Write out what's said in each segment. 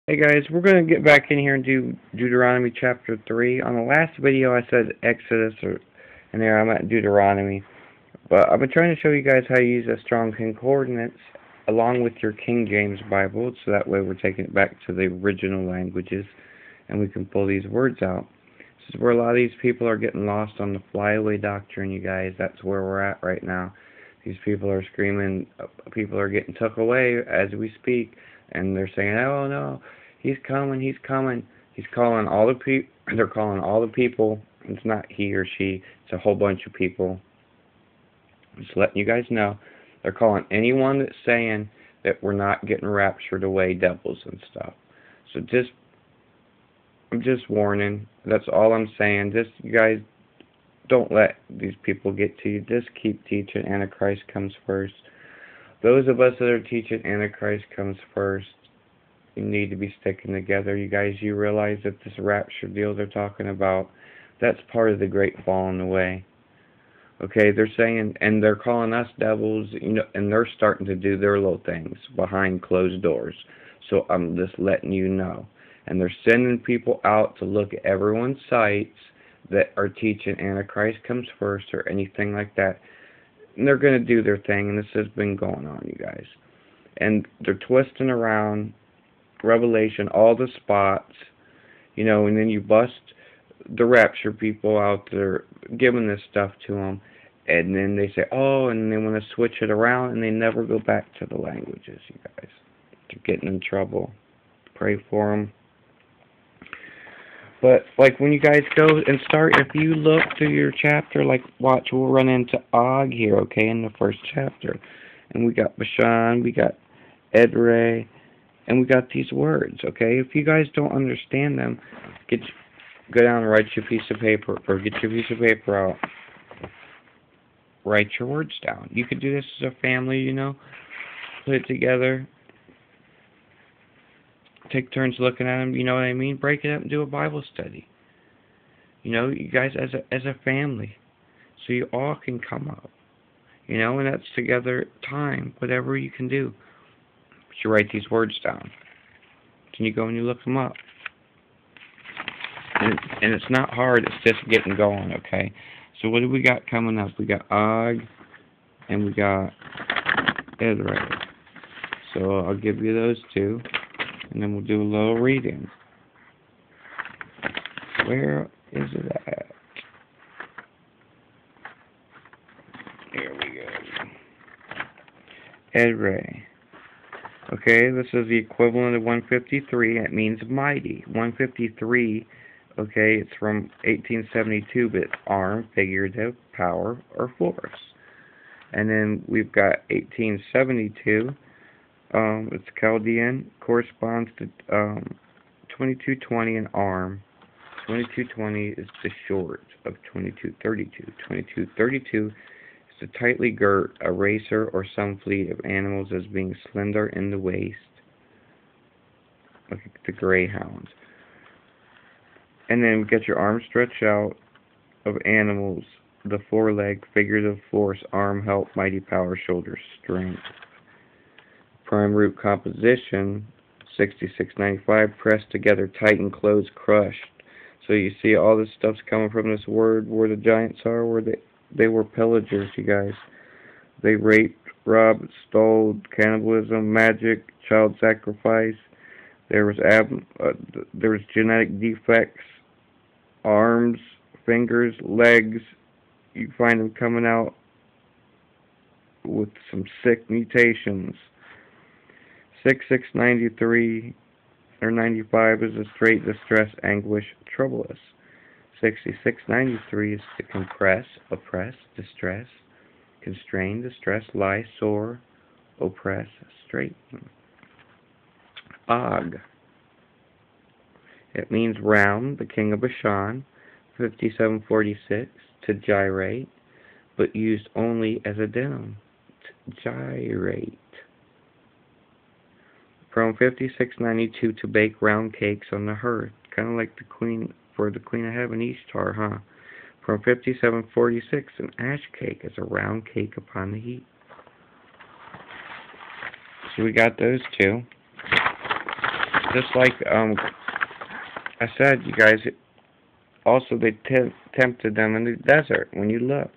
Hey guys, we're going to get back in here and do Deuteronomy chapter 3. On the last video I said Exodus, and there I'm at Deuteronomy. But I've been trying to show you guys how to use a strong concordance along with your King James Bible, so that way we're taking it back to the original languages and we can pull these words out. This is where a lot of these people are getting lost on the flyaway doctrine, you guys. That's where we're at right now. These people are screaming, people are getting took away as we speak, and they're saying, oh no, he's coming, he's coming. He's calling all the people, they're calling all the people. It's not he or she, it's a whole bunch of people. Just letting you guys know. They're calling anyone that's saying that we're not getting raptured away devils and stuff. So I'm just warning. That's all I'm saying. Just, you guys, don't let these people get to you. Just keep teaching Antichrist comes first. Those of us that are teaching Antichrist comes first, you need to be sticking together. You guys, you realize that this rapture deal they're talking about, that's part of the great falling away. Okay, they're saying, and they're calling us devils, you know, and they're starting to do their little things behind closed doors. So I'm just letting you know. And they're sending people out to look at everyone's sites that are teaching Antichrist comes first or anything like that. And they're going to do their thing, and this has been going on, you guys. And they're twisting around Revelation, all the spots, you know, and then you bust the rapture people out there giving this stuff to them, and then they say, oh, and they want to switch it around, and they never go back to the languages, you guys. They're getting in trouble. Pray for them. But, like, when you guys go and start, if you look through your chapter, like, watch, we'll run into Og here, okay, in the first chapter. And we got Bashan, we got Edrei, and we got these words, okay? If you guys don't understand them, go down and write your piece of paper, or get your piece of paper out. Write your words down. You could do this as a family, you know, put it together. Take turns looking at them, you know what I mean? Break it up and do a Bible study. You know, you guys as a family. So you all can come up. You know, and that's together time, whatever you can do. But you write these words down. Then you go and you look them up. And it's not hard, it's just getting going, okay? So what do we got coming up? We got Og, and we got Edrei. So I'll give you those two. And then we'll do a little reading. Where is it at? Here we go. Edrei. Okay, this is the equivalent of 153. It means mighty. 153, okay, it's from 1872, but it's arm, figurative, power, or force. And then we've got 1872. It's Chaldean, corresponds to 2220 in arm. 2220 is the short of 2232. 2232 is the tightly girt, a racer or some fleet of animals as being slender in the waist, like the greyhounds. And then get your arm stretched out of animals, the foreleg, figurative force, arm, help, mighty power, shoulder, strength. Prime root composition, 6695, pressed together, tight and closed, crushed. So you see all this stuff's coming from this word, where the giants are, where they were pillagers, you guys. They raped, robbed, stole, cannibalism, magic, child sacrifice. There was genetic defects, arms, fingers, legs. You find them coming out with some sick mutations. 6693 or 95 is a straight distress, anguish, troublous. 6693 is to compress, oppress, distress, constrain, distress, lie, sore, oppress, straighten. Og. It means round, the king of Bashan. 5746, to gyrate, but used only as a denom. Gyrate. From 5692, to bake round cakes on the hearth, kind of like the Queen of Heaven Ishtar, huh? From 5746, an ash cake is a round cake upon the heat. So we got those two. just like I said, you guys, also they tempted them in the desert. When you look,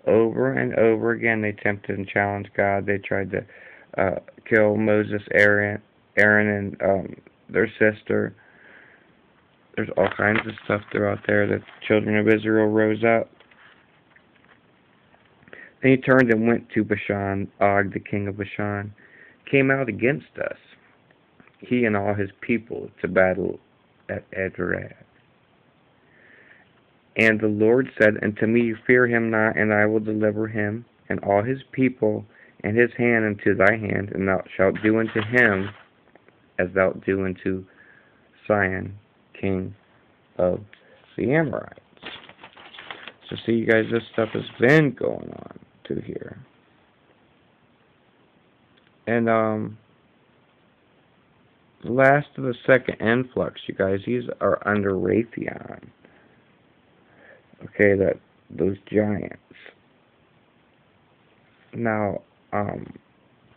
over and over again, they tempted and challenged God. They tried to kill Moses, Aaron, and their sister. There's all kinds of stuff throughout there that the children of Israel rose up. Then he turned and went to Bashan. Og, the king of Bashan, came out against us, he and all his people, to battle at Edrei. And the Lord said unto me, fear him not, and I will deliver him and all his people and his hand into thy hand, and thou shalt do unto him as thou do unto Sihon, king of the Amorites. So see, you guys, this stuff has been going on to here. And the last of the second influx, you guys, these are under Raytheon. Okay, those giants. Now,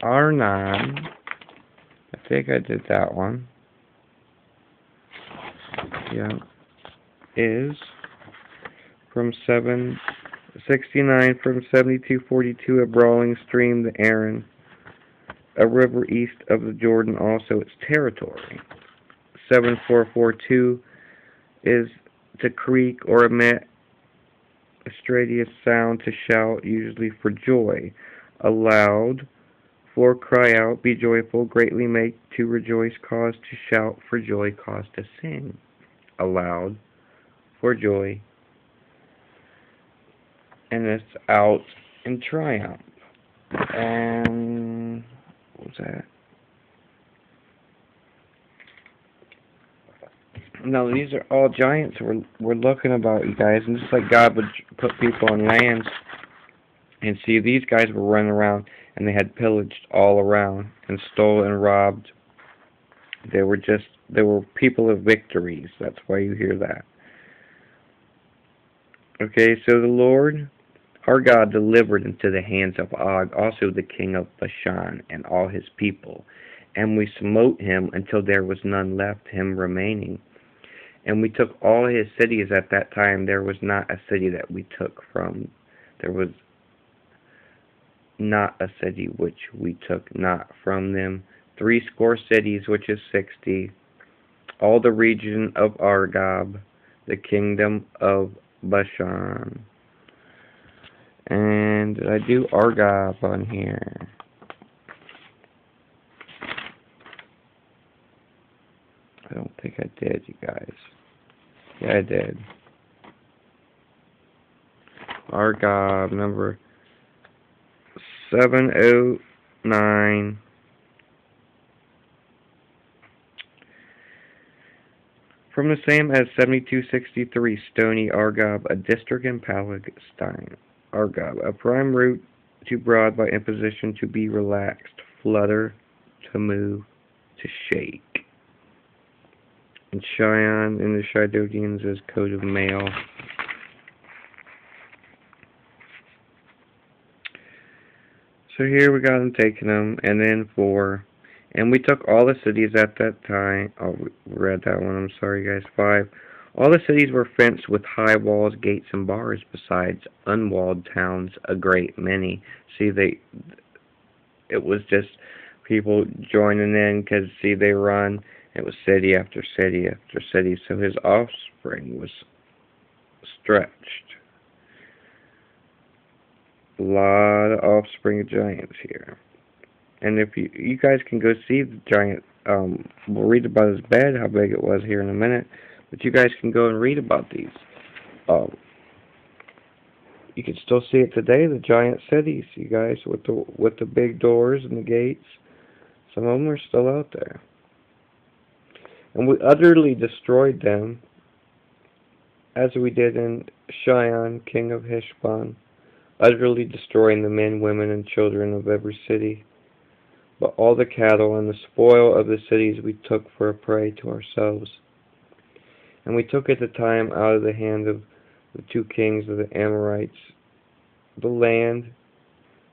Arnon, I think I did that one. Yeah, is from 769 from 7242, a brawling stream, the Aran, a river east of the Jordan, also its territory. 7442 is to creak or emit a stradius sound, to shout, usually for joy, aloud, for cry out, be joyful, greatly make, to rejoice, cause to shout, for joy, cause to sing, aloud, for joy, and it's out in triumph. And what was that? No, these are all giants we're looking about, you guys. And just like God would put people on lands, and see, these guys were running around, and they had pillaged all around, and stole and robbed. They were people of victories. That's why you hear that. Okay, so the Lord, our God, delivered into the hands of Og, also the king of Bashan, and all his people. And we smote him until there was none left him remaining. And we took all his cities at that time. There was not a city that we took from. There was not a city which we took not from them. 60 cities, which is 60. All the region of Argob, the kingdom of Bashan. And did I do Argob on here? I don't think I did, you guys. Yeah, I did. Argob number 709. From the same as 7263, Stony Argob, a district in Palestine. Argob, a prime route to broad by imposition, to be relaxed, flutter, to move, to shake. And Cheyenne in the Shidodians is coat of mail. So here we got them taking them, and then 4. And we took all the cities at that time. Oh, we read that one. I'm sorry, guys. 5. All the cities were fenced with high walls, gates, and bars, besides unwalled towns, a great many. See, it was just people joining in, because, see, they run. It was city after city after city. So his offspring was stretched. A lot of offspring of giants here. And if you guys can go see the giant, we'll read about his bed, how big it was here in a minute. But you guys can go and read about these. You can still see it today, the giant cities, you guys, with the big doors and the gates. Some of them are still out there. And we utterly destroyed them, as we did in Cheyenne, king of Heshbon, utterly destroying the men, women, and children of every city. But all the cattle and the spoil of the cities we took for a prey to ourselves. And we took at the time out of the hand of the 2 kings of the Amorites the land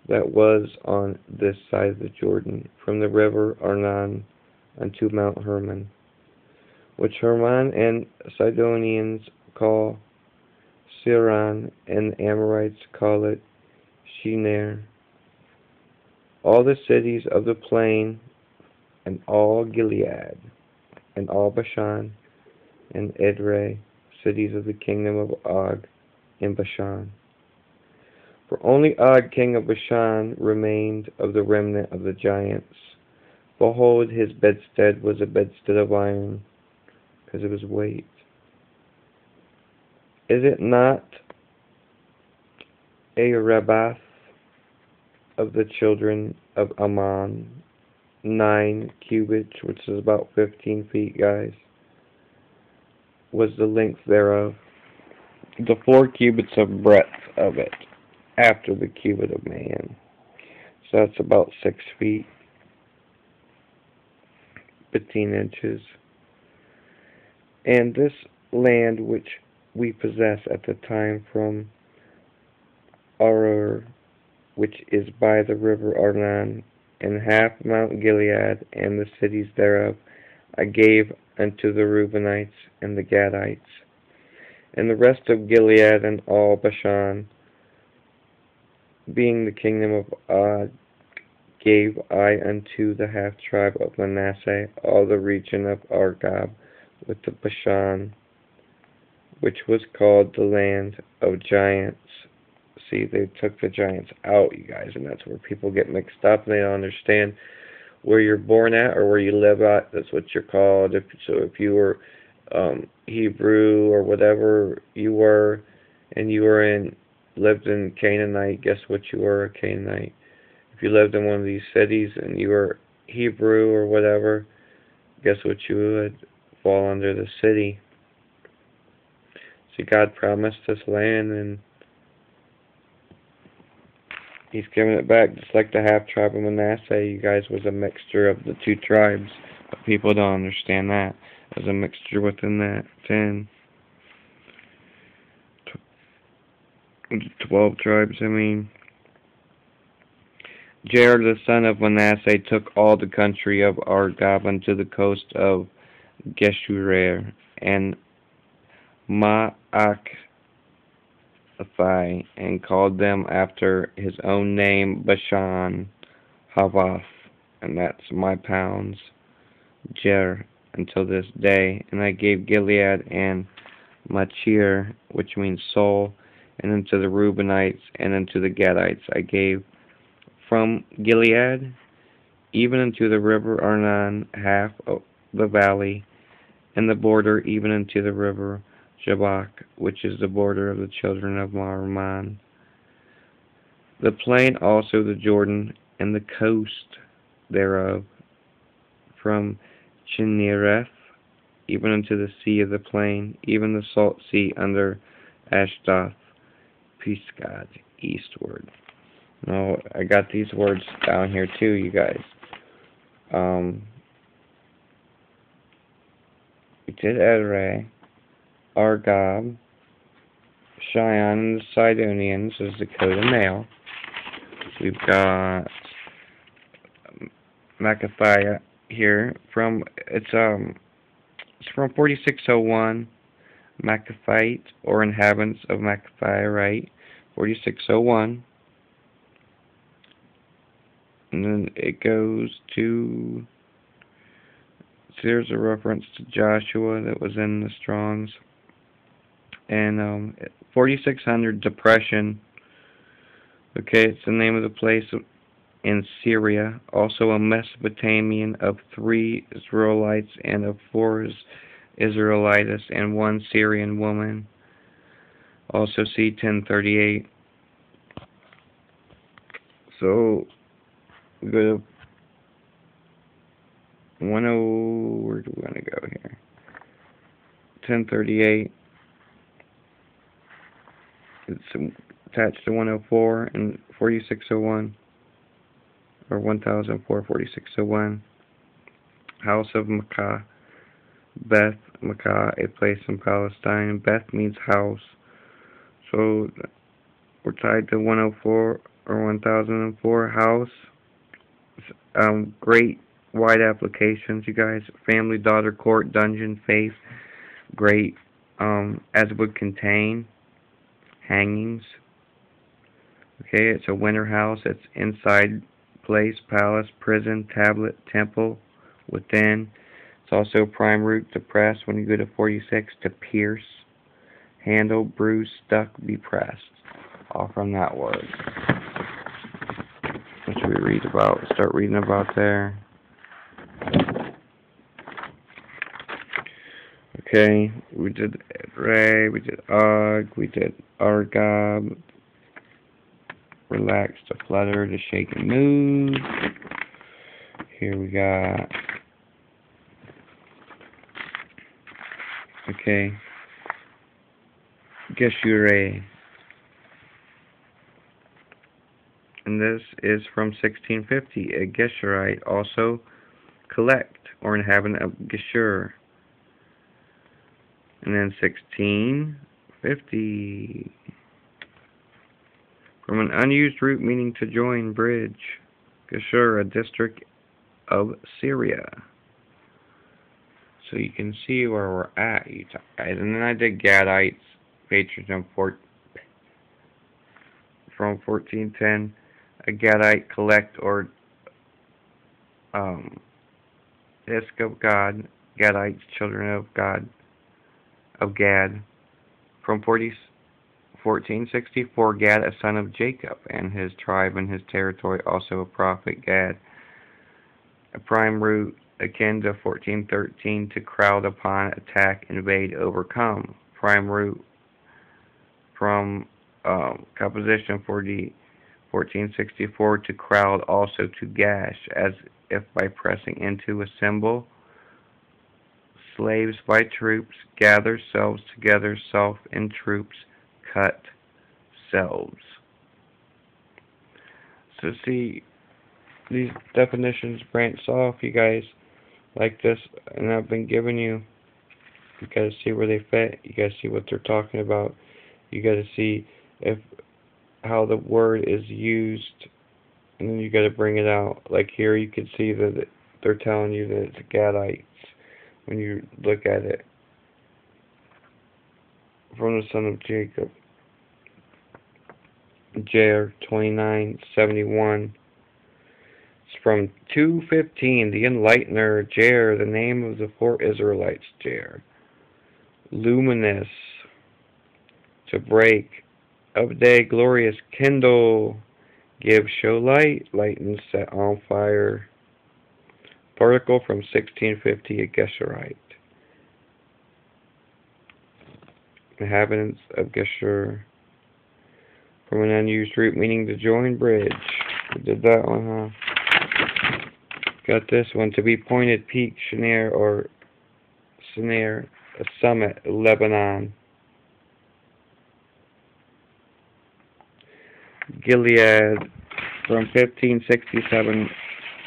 that was on this side of the Jordan, from the river Arnon unto Mount Hermon, which Hermon and Sidonians call Siron, and the Amorites call it Shinar. All the cities of the plain, and all Gilead, and all Bashan, and Edrei, cities of the kingdom of Og in Bashan. For only Og king of Bashan remained of the remnant of the giants. Behold, his bedstead was a bedstead of iron, because of his weight. Is it not a Rabbath of the children of Ammon, 9 cubits, which is about 15 feet, guys, was the length thereof, the 4 cubits of breadth of it, after the cubit of man. So that's about 6 feet, 15 inches. And this land which we possess at the time from Arur, which is by the river Arnon, and half Mount Gilead, and the cities thereof, I gave unto the Reubenites and the Gadites. And the rest of Gilead and all Bashan, being the kingdom of Og, gave I unto the half tribe of Manasseh, all the region of Argob, with the Bashan, which was called the land of giants. See, they took the giants out, you guys, and that's where people get mixed up, and they don't understand where you're born at or where you live at. That's what you're called. If you were Hebrew or whatever you were, and you were lived in Canaanite, guess what you were? A Canaanite. If you lived in one of these cities and you were Hebrew or whatever, guess what you would? Fall under the city. See, God promised this land, and He's giving it back, just like the half-tribe of Manasseh, you guys, was a mixture of the 2 tribes. But people don't understand that. There's a mixture within that. 12 tribes, I mean. Jared, the son of Manasseh, took all the country of Argob unto the coast of Geshurer, and Ma'ach, and called them after his own name Bashan Havoth, and that's my pounds, Jer, until this day. And I gave Gilead and Machir, which means soul, and unto the Reubenites and unto the Gadites I gave from Gilead, even unto the river Arnon, half of the valley, and the border even unto the river Jabbok, which is the border of the children of Marman. The plain also the Jordan, and the coast thereof, from Chinnereth, even unto the sea of the plain, even the salt sea under Ashdoth, Pisgad, eastward. Now, I got these words down here too, you guys. We did Edrei, Argob, Cheyenne, and the Sidonians is Dakota male. We've got Maccathiah here it's from 4601, Maccathite, or inhabitants of Maccathiah, right? 4601. And then it goes to, there's a reference to Joshua that was in the Strongs. And 4600 Depression. Okay, it's the name of the place in Syria. Also a Mesopotamian of 3 Israelites and of 4 Israelites and 1 Syrian woman. Also see 1038. So we go to 10. Where do we want to go here? 1038. It's attached to 104 and 4601, or 1004, 4601. House of Makkah, Beth Makkah, a place in Palestine. Beth means house, so we're tied to 104 or 1004 house. Great wide applications, you guys. Family, daughter, court, dungeon, faith, great, as it would contain, hangings. Okay, it's a winter house. It's inside place, palace, prison, tablet, temple, within. It's also prime root to press when you go to 46, to pierce, handle, bruise, stuck, be pressed. All from that word. What should we read about? Start reading about there. Okay, we did Ray, we did Og, we did Argob. Relax, to flutter, to shake and move. Here we got. Okay. Geshure. And this is from 1650. A Geshurite, also collect, or inhabitant of Geshur. And then 1650. From an unused root meaning to join, bridge. Geshur, a district of Syria. So you can see where we're at, you guys. And then I did Gadites, patriotism from 1410. A Gadite, collect, or Isk of God. Gadites, children of God, of Gad. From 1464, Gad, a son of Jacob, and his tribe and his territory, also a prophet, Gad. A prime root akin to 1413, to crowd upon, attack, invade, overcome. Prime root from composition for the 1464, to crowd, also to gash, as if by pressing into a symbol. Slaves by troops, gather selves together, self in troops, cut selves. So see, these definitions branch off, you guys, like this, and I've been giving you. You gotta see where they fit. You gotta see what they're talking about. You gotta see how the word is used, and then you gotta bring it out. Like here, you can see that they're telling you that it's Gadites when you look at it. From the son of Jacob. Jair 2971. It's from 215. The Enlightener, Jair, the name of the four Israelites, Jair. Luminous, to break. Of day, glorious, kindle. Give, show light, lighten, set on fire. Particle from 1650, a Geshurite. Inhabitants of Geshur. From an unused root meaning to join, bridge. We did that one, huh? Got this one. To be pointed, peak, Shanir, or Sinir, a summit, Lebanon. Gilead, from 1567,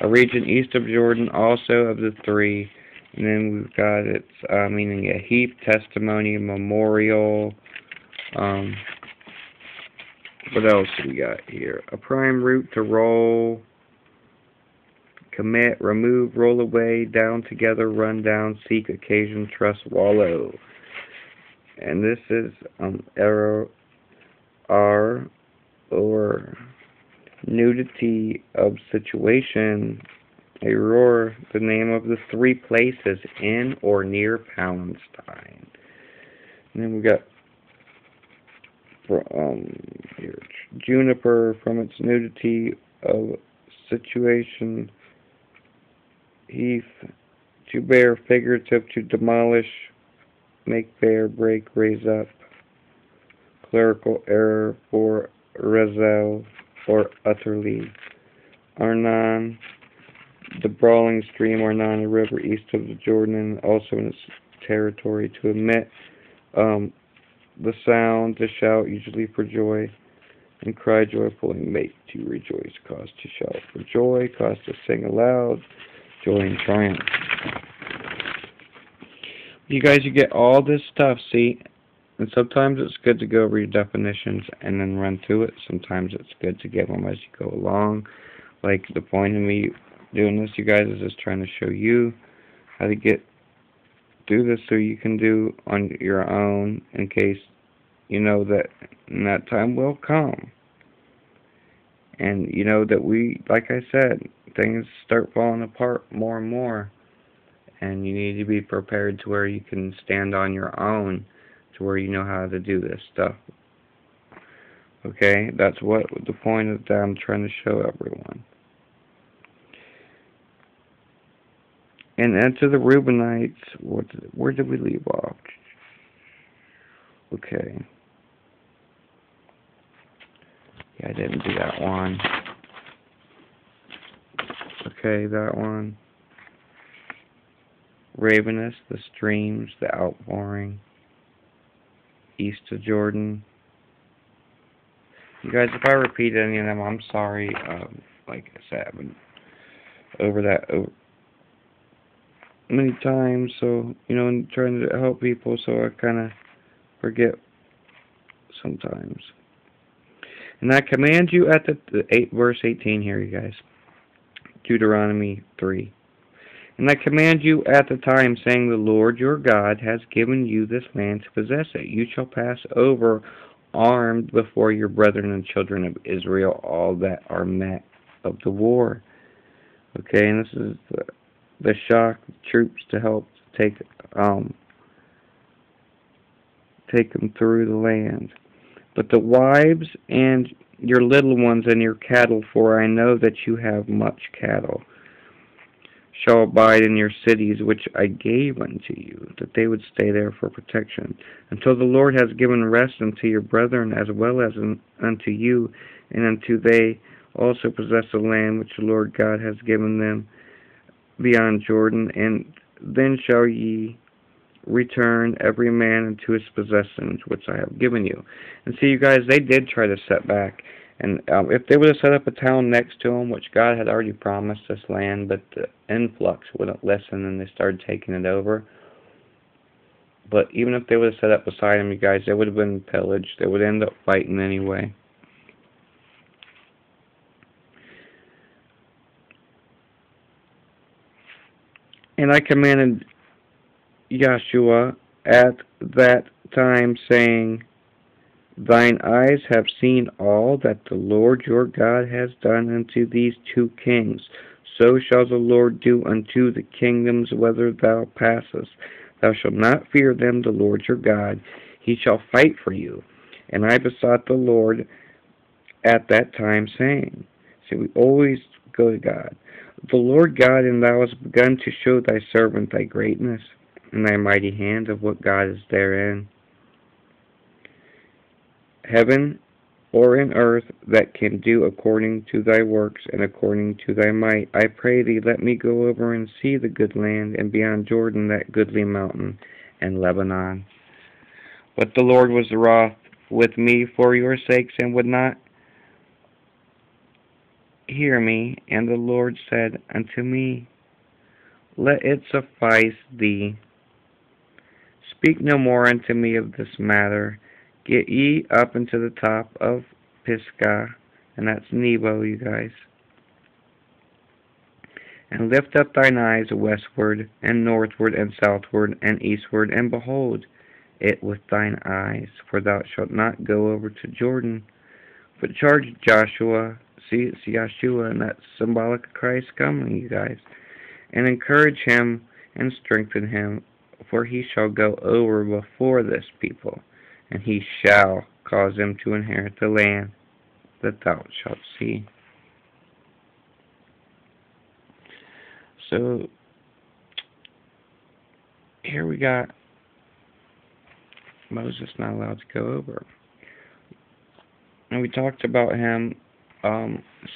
a region east of Jordan, also of the three. And then we've got its meaning a heap, testimony, memorial. What else do we got here? A prime root, to roll, commit, remove, roll away, down together, run down, seek, occasion, trust, wallow. And this is error, or nudity of situation. A roar, the name of the three places in or near Palestine. And then we got here, juniper, from its nudity of situation. Heath, to bear, figurative, to demolish, make bare, break, raise up. Clerical error for rezel, or utterly. Arnon, the brawling stream, Arnon, a river east of the Jordan, and also in its territory. To emit the sound, to shout, usually for joy, and cry joyfully, make to rejoice, cause to shout for joy, cause to sing aloud, joy and triumph. You guys, you get all this stuff, see? And sometimes it's good to go over your definitions and then run through it. Sometimes it's good to get them as you go along. Like the point of me doing this, you guys, is just trying to show you how to do this so you can do on your own, in case you know that that time will come. And you know that like I said, things start falling apart more and more. And you need to be prepared to where you can stand on your own, to where you know how to do this stuff. Okay? That's what the point of that I'm trying to show everyone. And to the Reubenites, where did we leave off? Okay. Yeah, I didn't do that one. Okay, that one. Ravenous, the streams, the outpouring, east of Jordan. You guys, if I repeat any of them, I'm sorry. Like I said, I've been over many times, so, you know, and trying to help people, so I kind of forget sometimes. And I command you at verse 18 here, you guys. Deuteronomy 3. And I command you at the time, saying, the Lord your God has given you this land to possess it. You shall pass over armed before your brethren and children of Israel, all that are met of the war. Okay, and this is the shock troops to help take them through the land. But the wives and your little ones and your cattle, for I know that you have much cattle, shall abide in your cities which I gave unto you, that they would stay there for protection, until the Lord has given rest unto your brethren as well as unto you, and unto they also possess the land which the Lord God has given them beyond Jordan, and then shall ye return every man into his possessions which I have given you. And see, you guys, they did try to set back. And if they would have set up a town next to them, which God had already promised this land, but the influx wouldn't listen and they started taking it over. But even if they would have set up beside them, you guys, they would have been pillaged. They would end up fighting anyway. And I commanded Joshua at that time, saying, thine eyes have seen all that the Lord your God has done unto these two kings. So shall the Lord do unto the kingdoms whither thou passest. Thou shalt not fear them, the Lord your God. He shall fight for you. And I besought the Lord at that time, saying, see, we always go to God. The Lord God, and thou hast begun to show thy servant thy greatness, and thy mighty hand of what God is therein. Heaven or in earth that can do according to thy works and according to thy might. I pray thee, let me go over and see the good land, and beyond Jordan that goodly mountain and Lebanon. But the Lord was wroth with me for your sakes, and would not hear me. And the Lord said unto me, let it suffice thee. Speak no more unto me of this matter. Get ye up into the top of Pisgah, and that's Nebo, you guys, and lift up thine eyes westward, and northward, and southward, and eastward, and behold it with thine eyes, for thou shalt not go over to Jordan. But charge Joshua, see, it's Yeshua, and that's symbolic of Christ coming, you guys, and encourage him and strengthen him, for he shall go over before this people, and he shall cause them to inherit the land that thou shalt see. So, here we got Moses not allowed to go over. And we talked about him.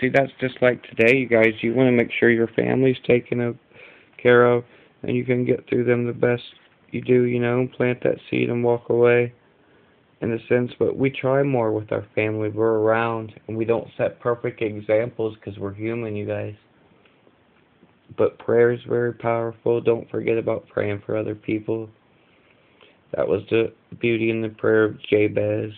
See, that's just like today, you guys. You want to make sure your family's taken care of, and you can get through them the best you do, you know, plant that seed and walk away, in a sense. But we try more with our family. We're around, and we don't set perfect examples because we're human, you guys. But prayer is very powerful. Don't forget about praying for other people. That was the beauty in the prayer of Jabez.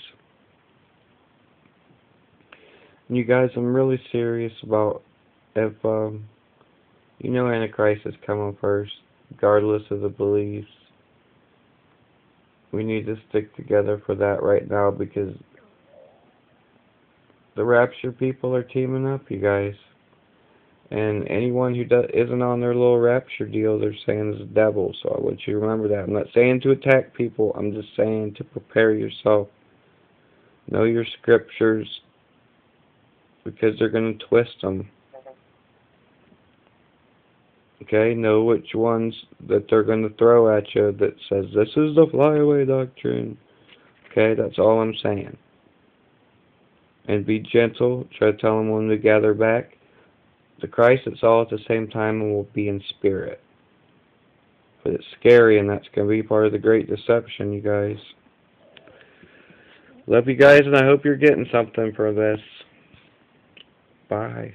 And you guys, I'm really serious about if You know Antichrist is coming first, regardless of the beliefs. We need to stick together for that right now because the rapture people are teaming up, you guys. And anyone who isn't on their little rapture deal, they're saying is the devil. So I want you to remember that. I'm not saying to attack people. I'm just saying to prepare yourself. Know your scriptures because they're going to twist them. Okay? Know which ones that they're going to throw at you that says, this is the flyaway doctrine. Okay? That's all I'm saying. And be gentle. Try to tell them when to gather back. The Christ, it's all at the same time and will be in spirit. But it's scary, and that's going to be part of the great deception, you guys. Love you guys, and I hope you're getting something for this. Bye.